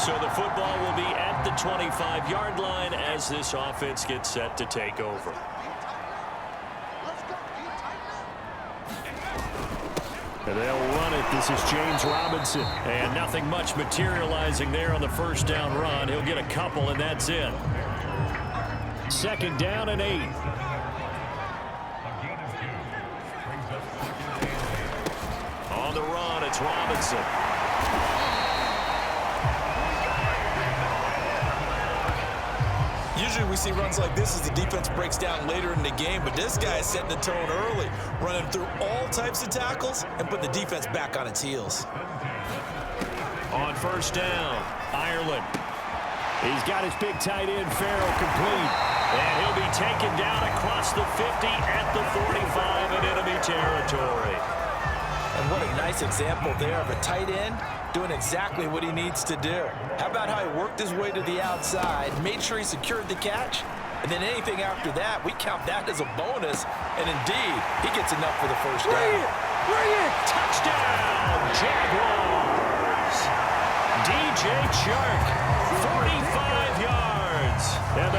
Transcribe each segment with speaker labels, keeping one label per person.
Speaker 1: So the football will be at the 25-yard line as this offense gets set to take over. And they'll run it. This is James Robinson. And nothing much materializing there on the first down run. He'll get a couple, and that's it. 2nd down and 8. On the run, it's Robinson.
Speaker 2: Usually we see runs like this as the defense breaks down later in the game, but this guy is setting the tone early, running through all types of tackles and putting the defense back on its heels.
Speaker 1: On 1st down, Ireland. He's got his big tight end, Farrell, complete. And he'll be taken down across the 50 at the 45 in enemy territory.
Speaker 2: And what a nice example there of a tight end doing exactly what he needs to do. How about how he worked his way to the outside, made sure he secured the catch, and then anything after that, we count that as a bonus. And indeed, he gets enough for the first down.
Speaker 1: Bring it! Touchdown, Jaguars! DJ Chark, 45 yards. And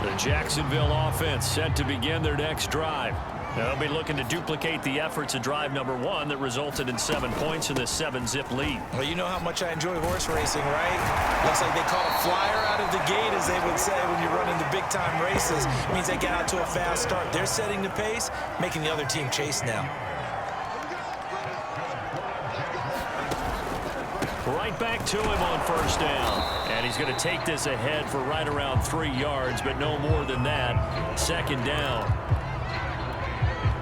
Speaker 1: the Jacksonville offense set to begin their next drive. They'll be looking to duplicate the efforts of drive number 1 that resulted in 7 points in the 7-zip lead.
Speaker 2: Well, you know how much I enjoy horse racing, right? Looks like they caught a flyer out of the gate, as they would say when you're running the big-time races. It means they get out to a fast start. They're setting the pace, making the other team chase now.
Speaker 1: Right back to him on 1st down. And he's going to take this ahead for right around 3 yards, but no more than that. 2nd down.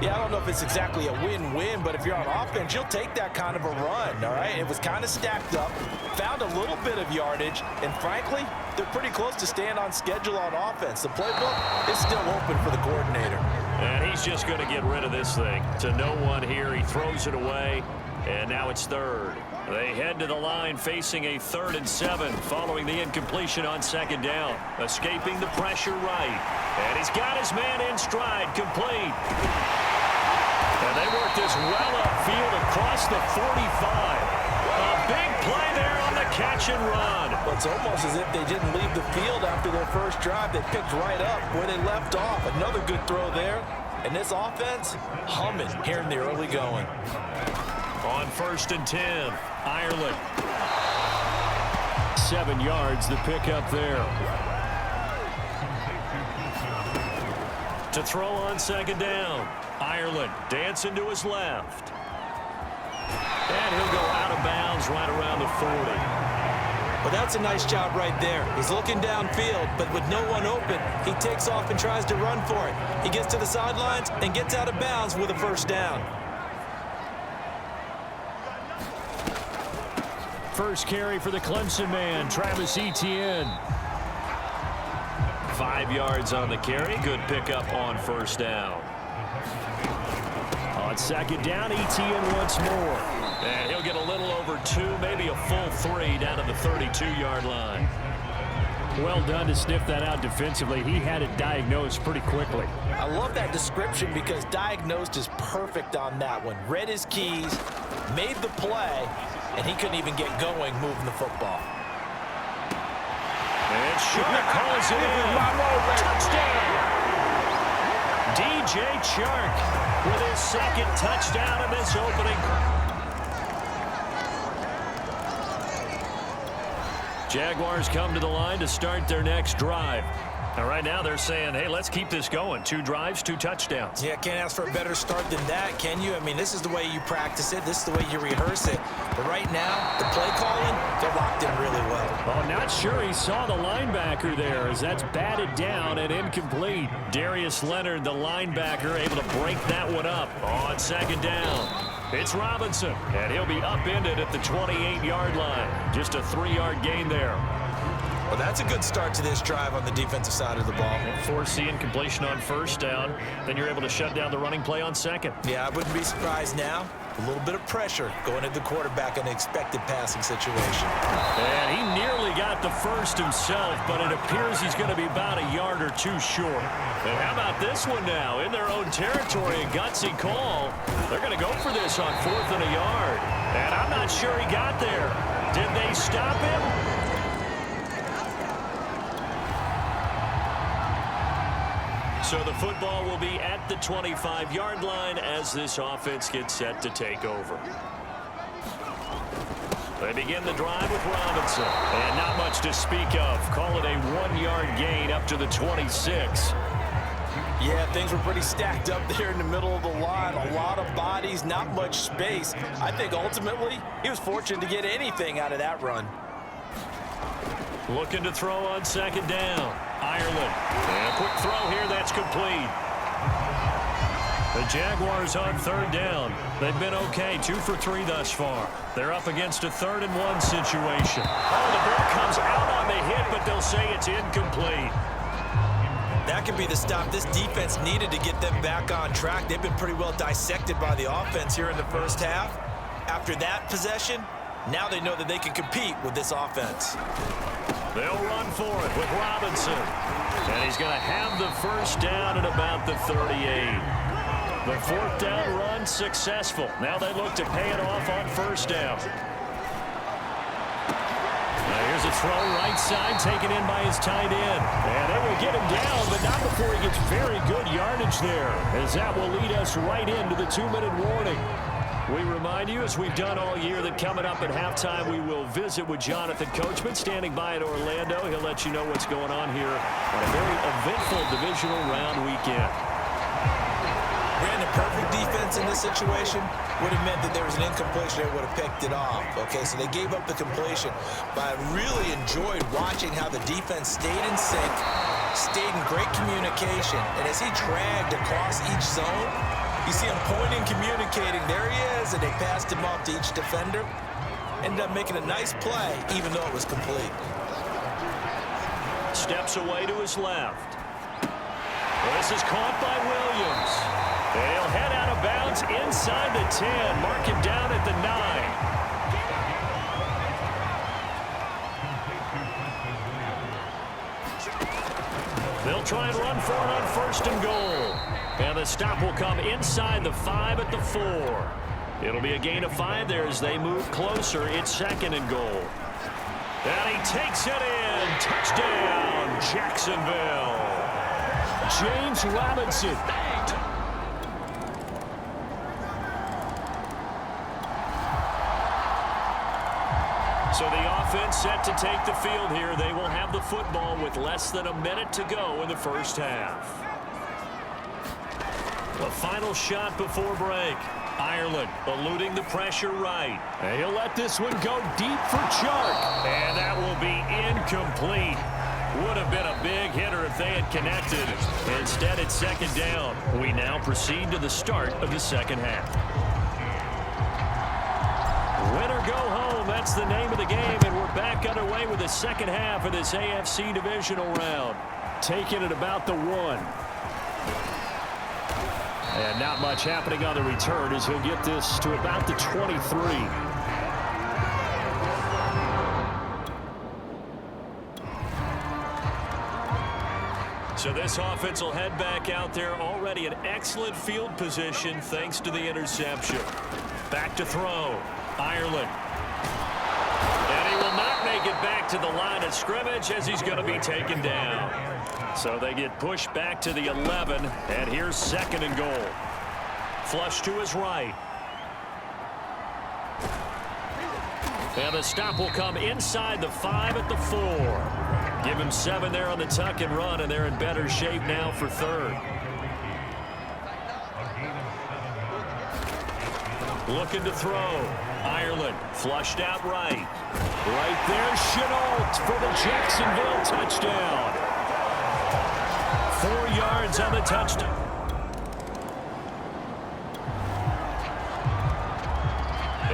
Speaker 2: Yeah, I don't know if it's exactly a win-win, but if you're on offense, you'll take that kind of a run, all right? It was kind of stacked up, found a little bit of yardage, and frankly, they're pretty close to staying on schedule on offense. The playbook is still open for the coordinator.
Speaker 1: And he's just going to get rid of this thing. To no one here, he throws it away, and now it's 3rd. They head to the line facing a 3rd and 7 following the incompletion on 2nd down. Escaping the pressure right. And he's got his man in stride, complete. And they work this well upfield across the 45. A big play there on the catch and run.
Speaker 2: Well, it's almost as if they didn't leave the field after their first drive. They picked right up where they left off. Another good throw there. And this offense, humming here in the early going.
Speaker 1: On 1st and 10, Ireland. 7 yards, the pickup there. To throw on 2nd down, Ireland dancing to his left. And he'll go out of bounds right around the 40.
Speaker 2: Well, that's a nice job right there. He's looking downfield, but with no one open, he takes off and tries to run for it. He gets to the sidelines and gets out of bounds with a 1st down.
Speaker 1: First carry for the Clemson man, Travis Etienne. 5 yards on the carry. Good pickup on 1st down. On 2nd down, Etienne once more. And he'll get a little over 2, maybe a full 3 down to the 32-yard line. Well done to sniff that out defensively. He had it diagnosed pretty quickly.
Speaker 2: I love that description because diagnosed is perfect on that one. Read his keys, made the play, and he couldn't even get going moving the football.
Speaker 1: And Chark calls it in. Touchdown! DJ Chark with his 2nd touchdown in this opening. Jaguars come to the line to start their next drive. And right now they're saying, hey, let's keep this going. 2 drives, 2 touchdowns.
Speaker 2: Yeah, can't ask for a better start than that, can you? I mean, this is the way you practice it. This is the way you rehearse it. But right now, the play calling, they're locked in really well.
Speaker 1: Oh, not sure he saw the linebacker there as that's batted down and incomplete. Darius Leonard, the linebacker, able to break that one up on 2nd down. It's Robinson, and he'll be upended at the 28-yard line. Just a 3-yard gain there.
Speaker 2: Well, that's a good start to this drive on the defensive side of the ball.
Speaker 1: Force the incompletion on 1st down. Then you're able to shut down the running play on 2nd.
Speaker 2: Yeah, I wouldn't be surprised now A little bit of pressure going at the quarterback in an expected passing situation.
Speaker 1: And he nearly got the first himself, but it appears he's going to be about a yard or two short. And how about this one now? In their own territory, a gutsy call. They're going to go for this on 4th and a yard. And I'm not sure he got there. Did they stop him? So the football will be at the 25-yard line as this offense gets set to take over. They begin the drive with Robinson. And not much to speak of. Call it a 1-yard gain up to the 26.
Speaker 2: Yeah, things were pretty stacked up there in the middle of the line. A lot of bodies, not much space. I think ultimately he was fortunate to get anything out of that run.
Speaker 1: Looking to throw on 2nd down. Ireland. And a quick throw here. That's complete. The Jaguars on 3rd down. They've been okay. 2 for 3 thus far. They're up against a 3rd and 1 situation. Oh, the ball comes out on the hit, but they'll say it's incomplete.
Speaker 2: That could be the stop this defense needed to get them back on track. They've been pretty well dissected by the offense here in the first half. After that possession, now they know that they can compete with this offense.
Speaker 1: They'll run for it with Robinson. And he's going to have the first down at about the 38. The 4th down run successful. Now they look to pay it off on 1st down. Now here's a throw right side taken in by his tight end. And they will get him down, but not before he gets very good yardage there, as that will lead us right into the 2-minute warning. We remind you, as we've done all year, that coming up at halftime, we will visit with Jonathan Coachman, standing by in Orlando. He'll let you know what's going on here on a very eventful divisional round weekend.
Speaker 2: Ran the perfect defense in this situation would have meant that there was an incompletion that would have picked it off. Okay, so they gave up the completion. But I really enjoyed watching how the defense stayed in sync, stayed in great communication. And as he dragged across each zone, you see him pointing, communicating. There he is, and they passed him off to each defender. Ended up making a nice play, even though it was complete.
Speaker 1: Steps away to his left. This is caught by Williams. They'll head out of bounds inside the 10. Mark him down at the 9. They'll try and run for it on 1st and goal. And the stop will come inside the 5 at the 4. It'll be a gain of 5 there as they move closer. It's 2nd and goal. And he takes it in. Touchdown, Jacksonville. James Robinson. So the offense set to take the field here. They will have the football with less than a minute to go in the first half. The final shot before break. Ireland eluding the pressure right. And he'll let this one go deep for Chark. And that will be incomplete. Would have been a big hitter if they had connected. Instead, it's 2nd down. We now proceed to the start of the second half. Win or go home, that's the name of the game, and we're back underway with the second half of this AFC divisional round. Taking it about the 1. And not much happening on the return as he'll get this to about the 23. So this offense will head back out there, already in excellent field position thanks to the interception. Back to throw. Ireland. And he will not make it back to the line of scrimmage as he's going to be taken down. So they get pushed back to the 11, and here's 2nd and goal. Flush to his right. And the stop will come inside the 5 at the 4. Give him 7 there on the tuck and run, and they're in better shape now for 3rd. Looking to throw. Ireland flushed out right. Right there, Shenault for the Jacksonville touchdown. 4 yards on the touchdown.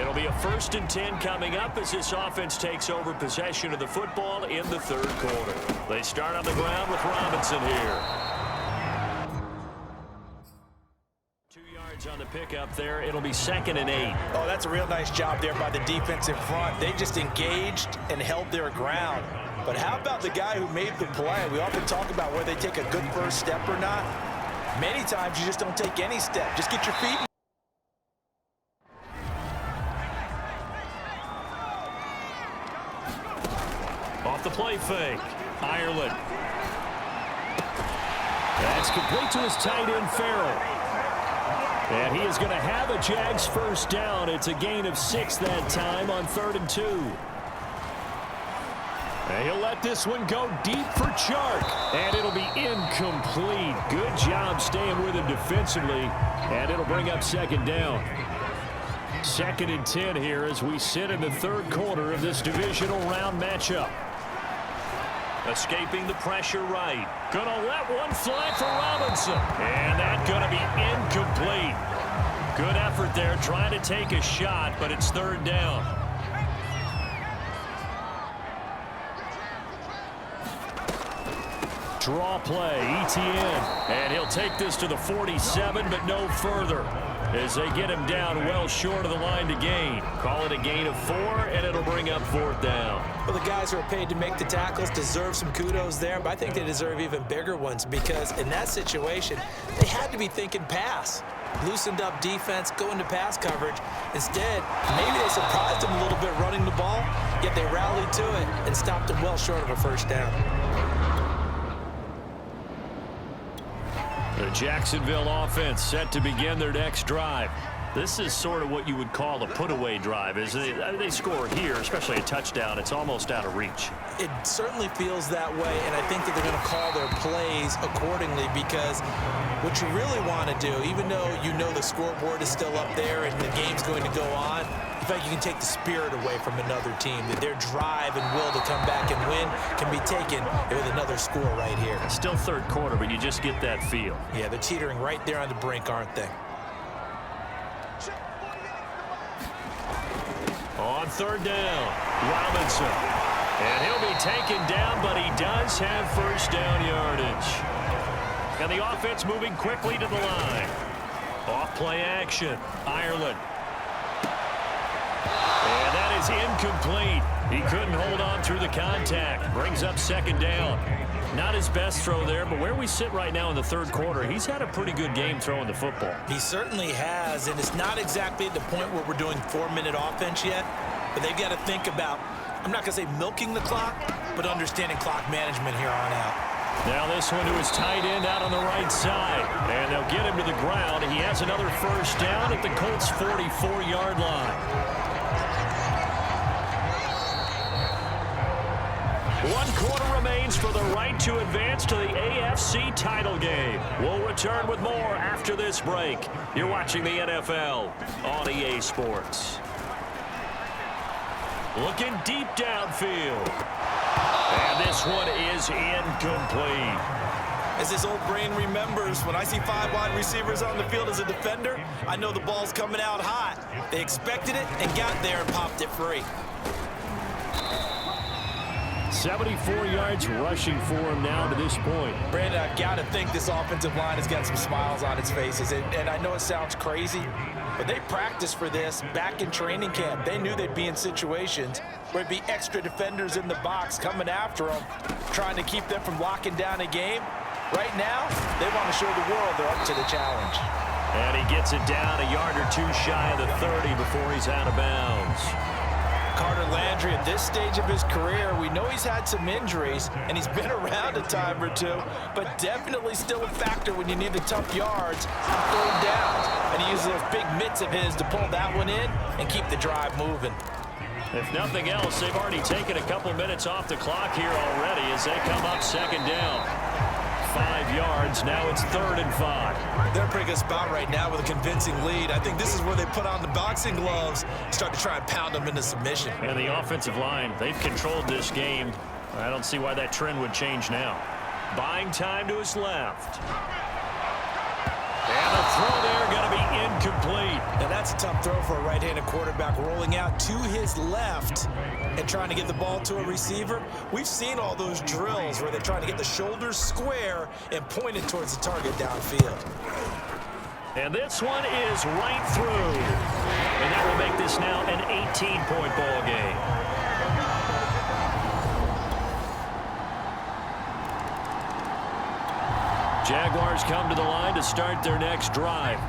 Speaker 1: It'll be a 1st and 10 coming up as this offense takes over possession of the football in the 3rd quarter. They start on the ground with Robinson here. 2 yards on the pick up there. It'll be 2nd and 8.
Speaker 2: Oh, that's a real nice job there by the defense in front. They just engaged and held their ground. But how about the guy who made the play? We often talk about whether they take a good first step or not. Many times you just don't take any step. Just get your feet.
Speaker 1: Off the play fake. Ireland. That's complete to his tight end, Farrell. And he is going to have a Jags first down. It's a gain of 6 that time on 3rd and 2. And he'll let this one go deep for Chark. And it'll be incomplete. Good job staying with him defensively. And it'll bring up 2nd down. 2nd and 10 here as we sit in the 3rd quarter of this divisional round matchup. Escaping the pressure right. Gonna let one fly for Robinson. And that's gonna be incomplete. Good effort there trying to take a shot, but it's 3rd down. Draw play, ETN. And he'll take this to the 47, but no further, as they get him down well short of the line to gain. Call it a gain of 4, and it'll bring up 4th down.
Speaker 3: Well, the guys who are paid to make the tackles deserve some kudos there, but I think they deserve even bigger ones because in that situation, they had to be thinking pass. Loosened up defense, go into pass coverage. Instead, maybe they surprised them a little bit running the ball, yet they rallied to it and stopped them well short of a first down.
Speaker 1: The Jacksonville offense set to begin their next drive. This is sort of what you would call a put-away drive. As they score here, especially a touchdown, it's almost out of reach.
Speaker 3: It certainly feels that way, and I think that they're going to call their plays accordingly because what you really want to do, even though you know the scoreboard is still up there and the game's going to go on, in fact, you can take the spirit away from another team. That their drive and will to come back and win can be taken with another score right here.
Speaker 1: Still 3rd quarter, but you just get that feel.
Speaker 3: Yeah, they're teetering right there on the brink, aren't they?
Speaker 1: On 3rd down, Robinson. And he'll be taken down, but he does have first down yardage. And the offense moving quickly to the line. Off play action, Ireland. And that is incomplete. He couldn't hold on through the contact. Brings up 2nd down. Not his best throw there, but where we sit right now in the 3rd quarter, he's had a pretty good game throwing the football.
Speaker 3: He certainly has, and it's not exactly at the point where we're doing 4-minute offense yet, but they've got to think about, I'm not going to say milking the clock, but understanding clock management here on out.
Speaker 1: Now this one to his tight end out on the right side, and they'll get him to the ground. He has another first down at the Colts' 44-yard line. 1 quarter remains for the right to advance to the AFC title game. We'll return with more after this break. You're watching the NFL on EA Sports. Looking deep downfield. And this one is incomplete.
Speaker 2: As his old brain remembers, when I see 5 wide receivers on the field as a defender, I know the ball's coming out hot. They expected it and got there and popped it free.
Speaker 1: 74 yards rushing for him now to this point.
Speaker 2: Brandon, I've got to think this offensive line has got some smiles on its faces. And I know it sounds crazy, but they practiced for this back in training camp. They knew they'd be in situations where it'd be extra defenders in the box coming after them, trying to keep them from locking down a game. Right now, they want to show the world they're up to the challenge.
Speaker 1: And he gets it down a yard or 2 shy of the 30 before he's out of bounds.
Speaker 2: Carter Landry, at this stage of his career, we know he's had some injuries, and he's been around a time or two, but definitely still a factor when you need the tough yards on 3rd downs. And he uses those big mitts of his to pull that one in and keep the drive moving.
Speaker 1: If nothing else, they've already taken a couple minutes off the clock here already as they come up 2nd down. 5 yards. Now it's 3rd and 5.
Speaker 2: They're in a pretty good spot right now with a convincing lead. I think this is where they put on the boxing gloves, start to try and pound them into submission.
Speaker 1: And the offensive line, they've controlled this game. I don't see why that trend would change now. Buying time to his left. And the throw there going to be incomplete.
Speaker 3: Now that's a tough throw for a right-handed quarterback, rolling out to his left and trying to get the ball to a receiver. We've seen all those drills where they're trying to get the shoulders square and point it towards the target downfield.
Speaker 1: And this one is right through. And that will make this now an 18-point ball game. Jaguars come to the line to start their next drive.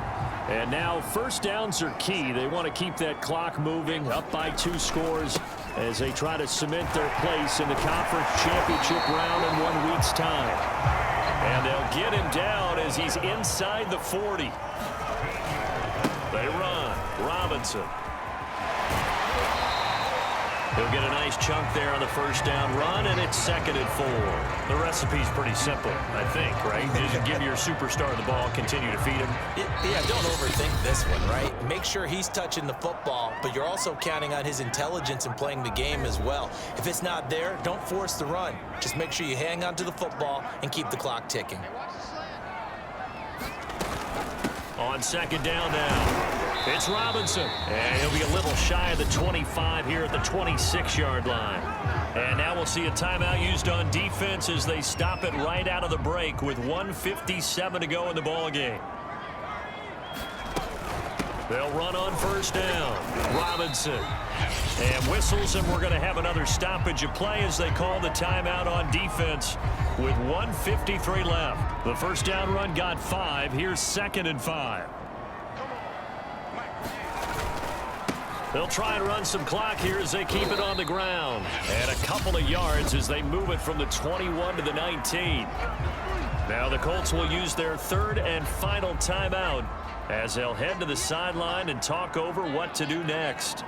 Speaker 1: And now first downs are key. They want to keep that clock moving, up by 2 scores as they try to cement their place in the conference championship round in 1 week's time. And they'll get him down as he's inside the 40. They run. Robinson. He'll get a nice chunk there on the first down run, and it's 2nd and 4. The recipe's pretty simple, I think, right? Just give your superstar the ball, continue to feed him.
Speaker 3: Yeah, don't overthink this one, right? Make sure he's touching the football, but you're also counting on his intelligence in playing the game as well. If it's not there, don't force the run. Just make sure you hang on to the football and keep the clock ticking.
Speaker 1: On 2nd down now, it's Robinson. And he'll be a little shy of the 25 here at the 26-yard line. And now we'll see a timeout used on defense as they stop it right out of the break with 1:57 to go in the ball game. They'll run on first down. Robinson. And whistles, and we're going to have another stoppage of play as they call the timeout on defense with 1:53 left. The first down run got 5. Here's 2nd and 5. They'll try and run some clock here as they keep it on the ground. And a couple of yards as they move it from the 21 to the 19. Now the Colts will use their 3rd and final timeout as they'll head to the sideline and talk over what to do next.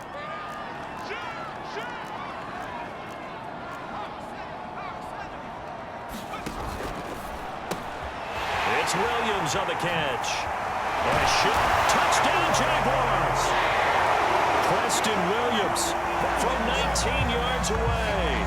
Speaker 1: It's Williams on the catch. And a shot. Touchdown, Jaguars. Preston Williams from 19 yards away.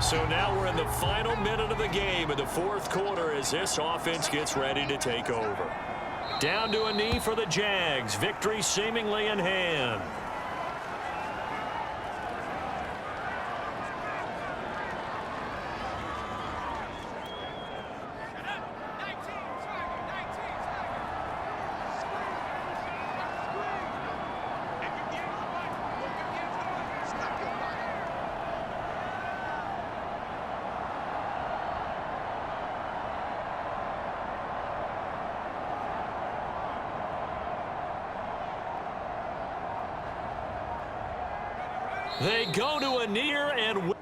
Speaker 1: So now we're in the final minute of the game in the 4th quarter as this offense gets ready to take over. Down to a knee for the Jags. Victory seemingly in hand. They go to a near and